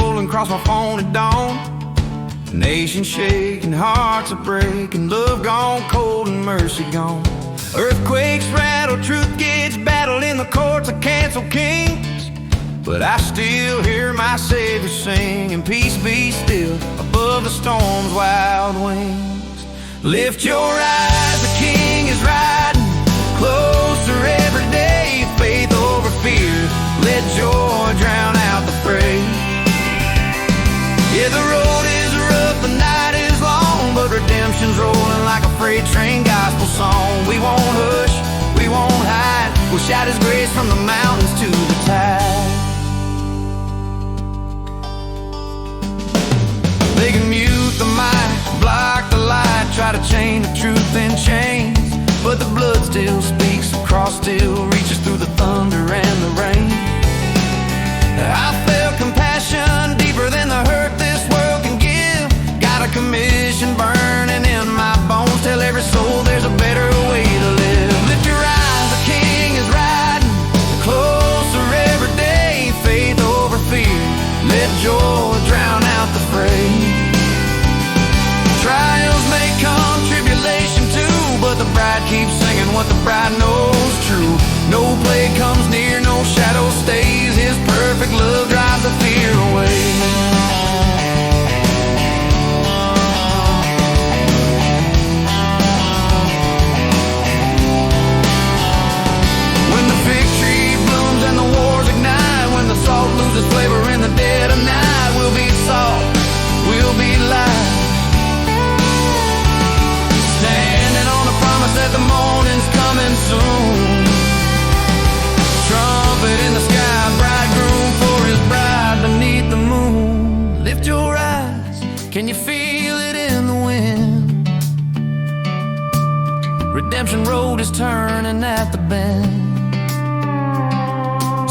scrolling across my phone at dawn. Nation shaking, hearts are breaking, love gone cold and mercy gone. Earthquakes rattle, truth gets battled in the courts of canceled kings. But I still hear my Savior sing, and peace be still above the storm's wild wings. Lift your eyes, the King is riding closer every day. Faith over fear, let joy drown out the fray. Yeah, the road is rough, the night is long, but redemption's rolling like a freight train gospel song. We won't hush, we won't hide, we'll shout His grace from the mountains to the tide. They can mute the mic, block the light, try to chain the truth in chains, but the blood still speaks, the cross still reaches through the thunder and the rain. I felt compassion deeper than the hurt this world can give. Got a commission burning in my bones, tell every soul there's a better way to live. Lift your eyes, the King is riding closer every day. Faith over fear, let joy drown out the fray. Trials may come, tribulation too, but the bride keeps singing what the bride knows true. No plague comes near, no shadow stays, His perfect love drives the fear away. When the fig tree blooms and the wars ignite, when the salt loses flavor in the dead of night, we'll be salt, we'll be light, standing on the promise that the morning's coming soon. Trumpet in the sky, bridegroom for his bride beneath the moon. Lift your eyes, can you feel it in the wind? Redemption road is turning at the bend.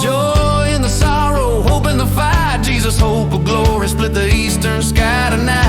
Joy in the sorrow, hope in the fight, Jesus' hope of glory split the eastern sky tonight.